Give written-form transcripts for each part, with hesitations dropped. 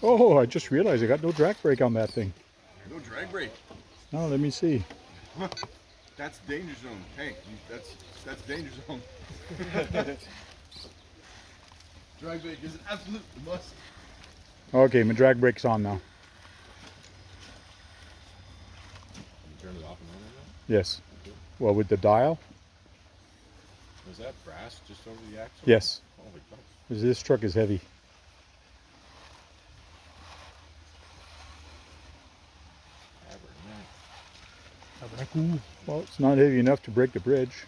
Oh, I just realized I got no drag brake on that thing. No drag brake. No, let me see. That's danger zone. Hey, that's danger zone. Drag brake is an absolute must. Okay, my drag brake's on now. You turn it off and on now? Yes. Well, with the dial? Was that brass just over the axle? Yes. Holy cow. This truck is heavy. Well, it's not heavy enough to break the bridge,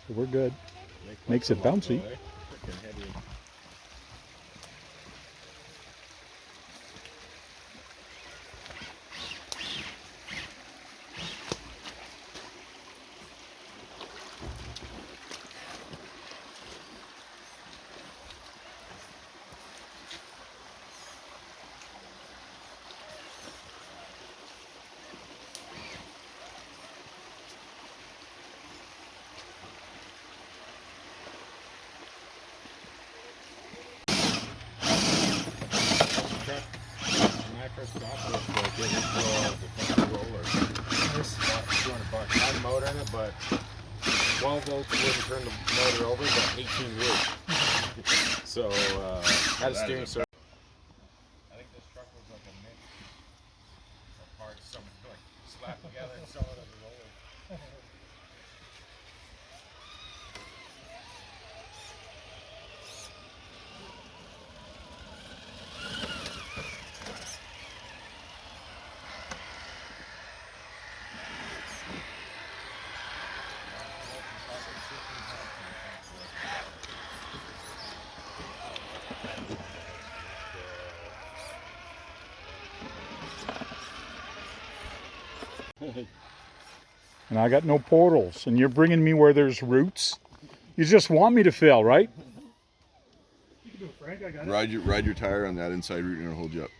so we're good. Makes it bouncy. When I first got this, like, it was the front roller. $200. I had a motor in it, but 12 volts wouldn't turn the motor over, but 18 would. So, had a steering circuit. I think this truck was like a mix of parts, some like slapped together and sell it as a roller. And I got no portals, and you're bringing me where there's roots. You just want me to fail, right? You can do it, Frank. I got it. Ride your tire on that inside root and it'll hold you up.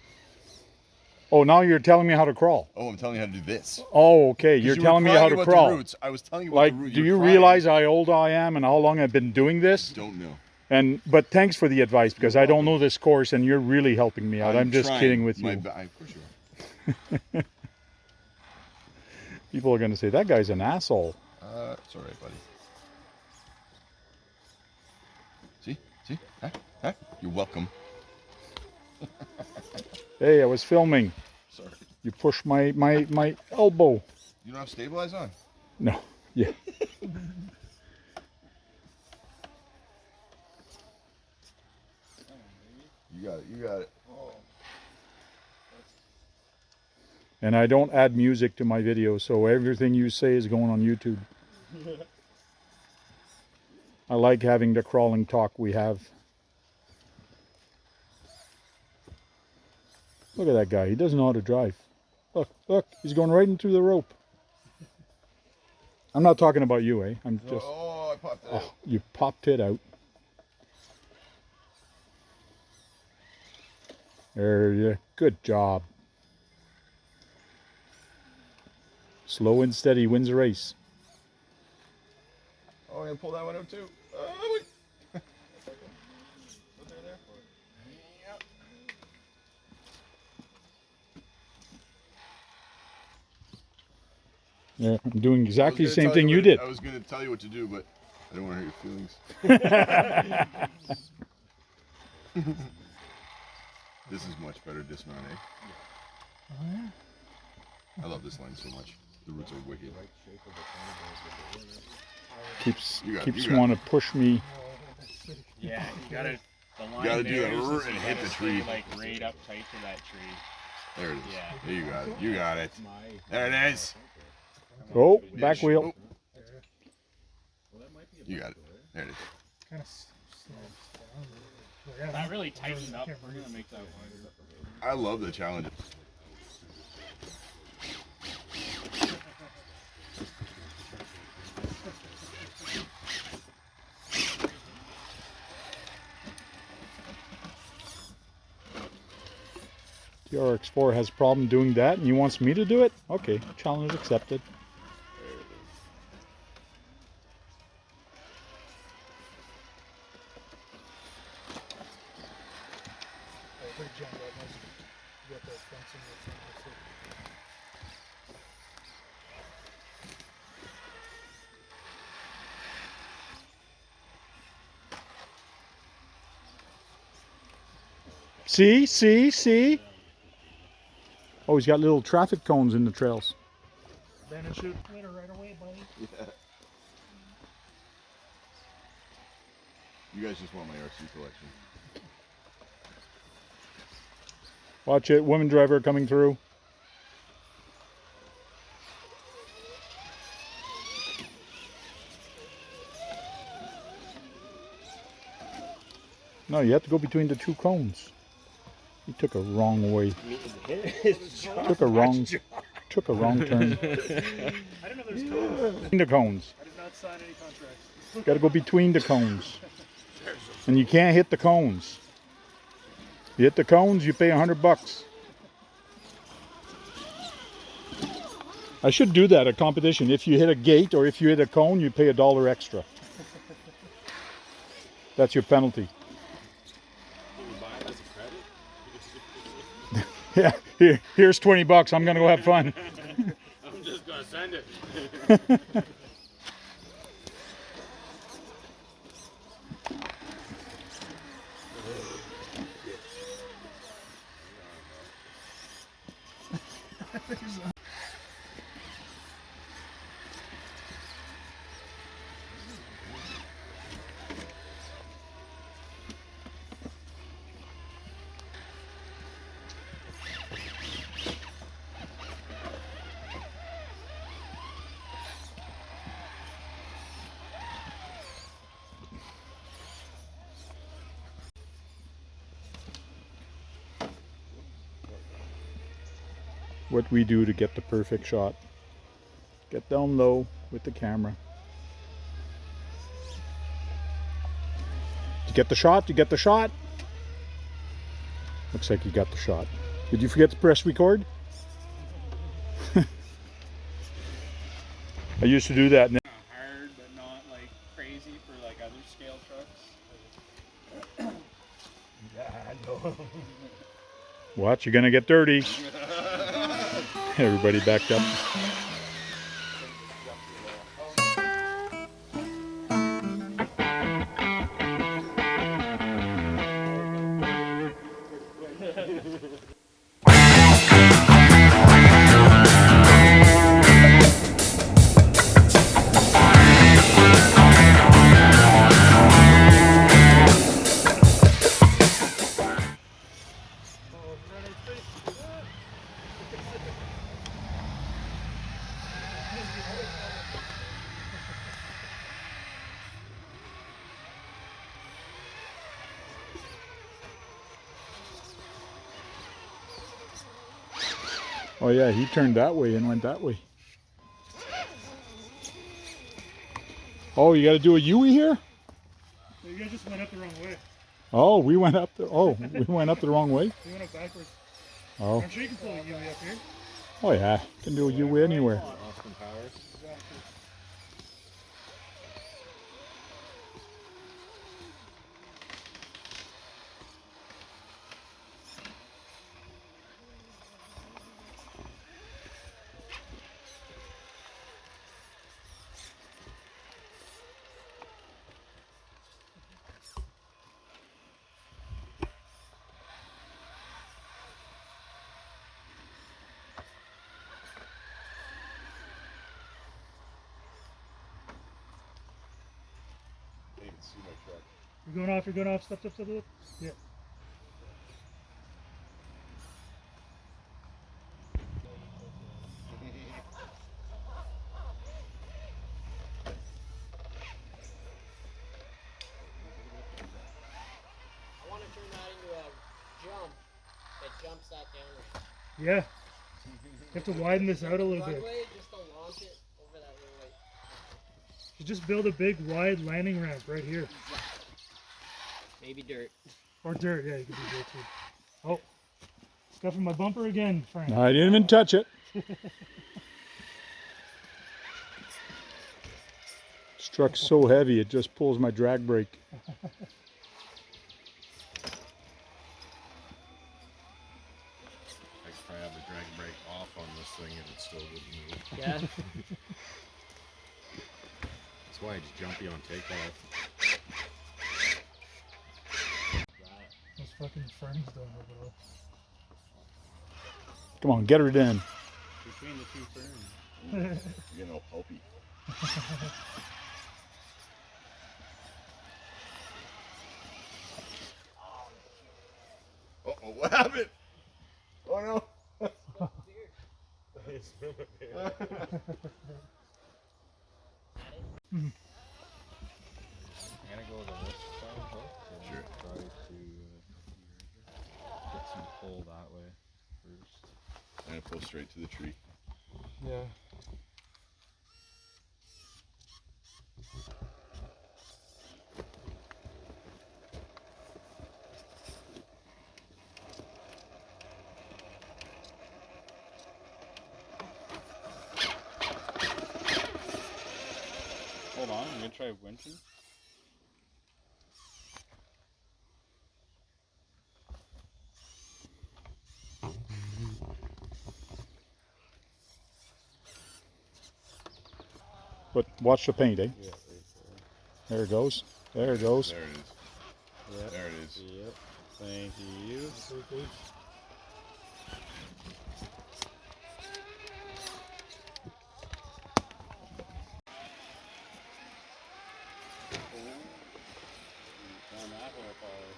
Oh, now you're telling me how to crawl. Oh, I'm telling you how to do this. Oh, okay. You're telling me how to crawl. The roots. I was telling you like, what the root. do you realize how old I am and how long I've been doing this? Don't know. But thanks for the advice, because I don't know this course, and you're really helping me out. I'm just kidding with you. Of course you are. People are going to say, that guy's an asshole. It's all right, buddy. See? Huh? You're welcome. Hey, I was filming. Sorry. You pushed my elbow. You don't have stabilize on? No. Yeah. You got it. And I don't add music to my videos, so everything you say is going on YouTube. I like having the crawling talk we have. Look at that guy. He doesn't know how to drive. Look, he's going right in through the rope. I'm not talking about you, eh? I'm just... Oh, I popped it out. You popped it out. There you... Good job. Slow and steady wins the race. Oh, I'm going to pull that one out too. Oh, wait. What they're there for. Yeah, I'm doing exactly the same thing you did. I was going to tell you what to do, but I don't want to hurt your feelings. This is much better dismount, eh? Oh, yeah. I love this line so much. The roots are wicked. Keeps wanting to push me. Yeah, you gotta. The line You gotta do there that is and just hit the gotta tree. stay, like right up tight to that tree. There it is. Yeah. There you got it. You got it. There it is. Oh, back wheel. You got it. There it is. Kind of slow down. That really tightened up. We're gonna make that wider. I love the challenges. TRX4 has a problem doing that and he wants me to do it? Okay, challenge accepted. See? Oh, he's got little traffic cones in the trails. Then it should winter right away, buddy. Yeah. You guys just want my RC collection. Watch it, woman driver coming through. No, you have to go between the two cones. He took a wrong way. Took a wrong turn. I didn't know there was cones. Between the cones. I did not sign any contracts. Got to go between the cones. And you can't hit the cones. You hit the cones, you pay $100. I should do that at competition. If you hit a gate or if you hit a cone, you pay $1 extra. That's your penalty. Yeah, here's $20. I'm gonna go have fun. I'm just gonna send it. What we do to get the perfect shot. Get down low with the camera. You get the shot? You get the shot? Looks like you got the shot. Did you forget to press record? I used to do that. Hard, but not like crazy for like other scale trucks. Yeah, I know. Watch, you're gonna get dirty. Everybody backed up. Oh yeah, he turned that way and went that way. Oh, you got to do a U-E here? So you guys just went up the wrong way. Oh, we went up the. Oh, we went up the wrong way. You went up backwards. Oh, I'm sure you can pull a UE up here. oh yeah, can do a U-E anywhere. Austin Powers. Exactly. They can see my truck. You're going off, you're going off. Stop. Yeah. I want to turn that into a jump that jumps that down. Yeah. You have to widen this out a little bit. Runway just to launch it over that runway. You just build a big wide landing ramp right here. Maybe dirt. Or dirt, yeah, you can do dirt too. Oh. Scuffing my bumper again, Frank. I didn't even touch it. This truck's so heavy, it just pulls my drag brake. I could probably have the drag brake off on this thing and it still wouldn't move. Yeah. That's why it's jumpy on takeoff. Those fucking ferns down over there. Come on, get her in. Between the two ferns. You're getting all pulpy. Uh-oh, what happened? Oh no. I'm gonna go with a wrist style hook and Sure. try to get some pull that way first. And pull straight to the tree. Yeah. Hold on, I'm gonna try winching. But watch the paint, eh? Yeah, right There it goes. There it goes. There it is. there. Yep. There it is. Yep. Thank you. Found that horsepower.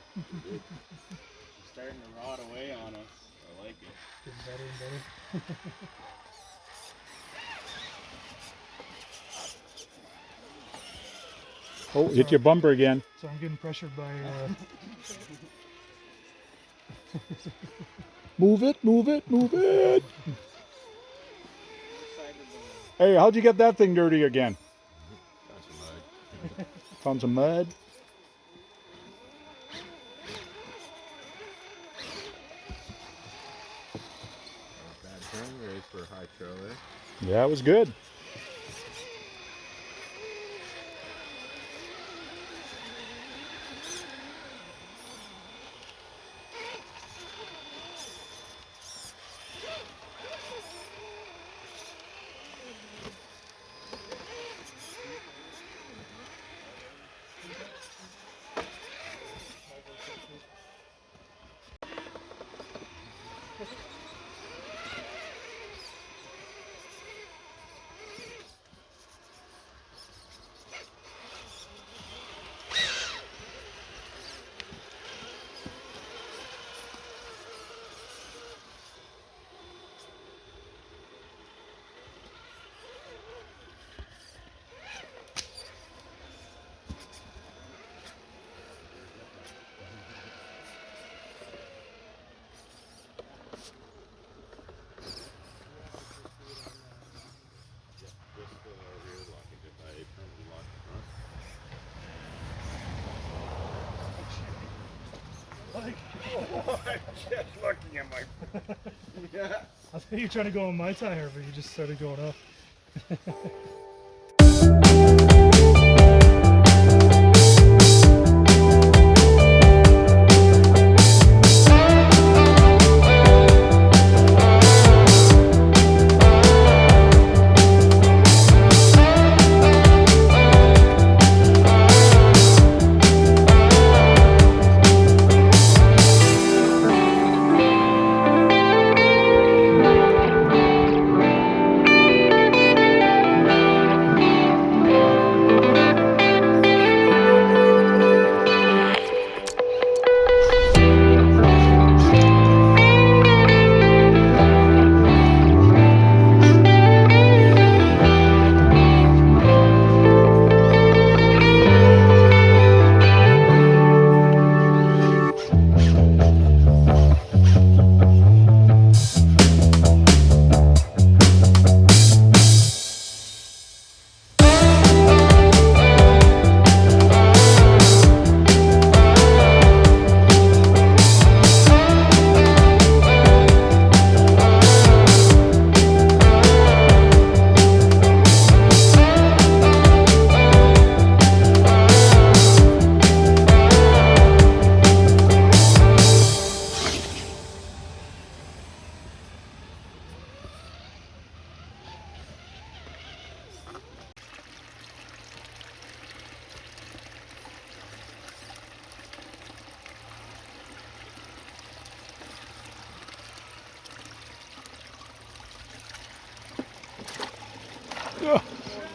It's starting to rot away on us. I like it. Getting better and better. Oh, hit your bumper again. So I'm getting pressured by Move it, move it, move it. Hey, how'd you get that thing dirty again? That's mud. Found some mud. Bad turn, ready for a high trail there. Yeah, it was good. Just looking at my. Yeah. I thought you were trying to go on my tire, but you just started going up.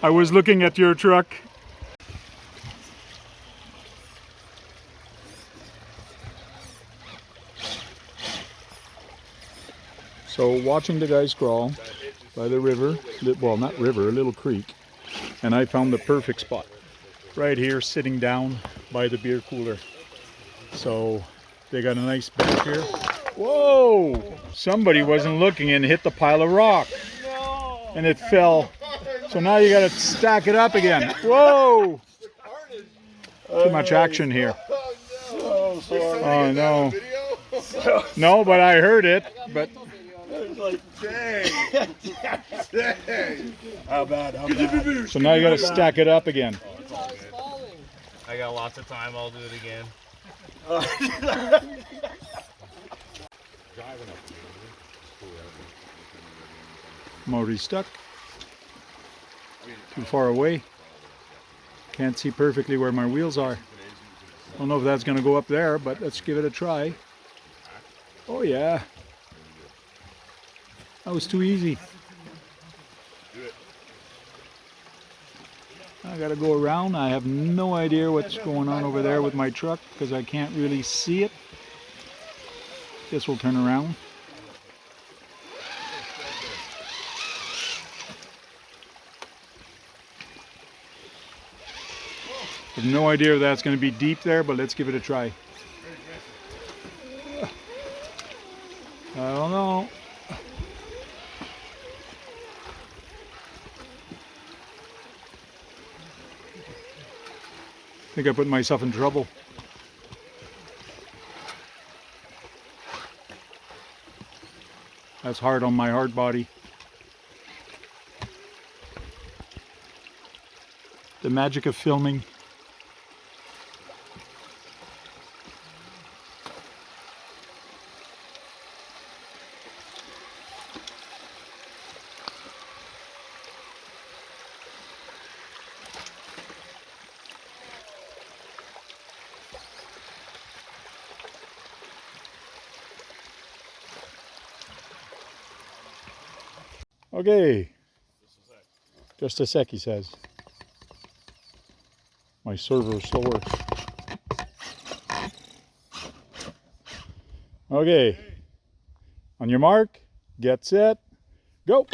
I was looking at your truck. So watching the guys crawl by the river, well not river, a little creek, and I found the perfect spot. Right here sitting down by the beer cooler. So they got a nice bench here. Whoa! Somebody wasn't looking and hit the pile of rock. And it fell. So now you gotta stack it up again. Whoa! Too much action here. Oh no. No, but I heard it. But Dang. How bad? How bad? so now you gotta stack it up again. I got lots of time. I'll do it again. Motor's stuck. Too far away. Can't see perfectly where my wheels are. Don't know if that's gonna go up there, but let's give it a try. Oh yeah. That was too easy. I gotta go around. I have no idea what's going on over there with my truck because I can't really see it. Guess we'll turn around. I have no idea if that's going to be deep there, but let's give it a try. I don't know. I think I put myself in trouble. That's hard on my hard body. The magic of filming. Okay, just a sec, he says. My server's slower. Okay, on your mark, get set, go.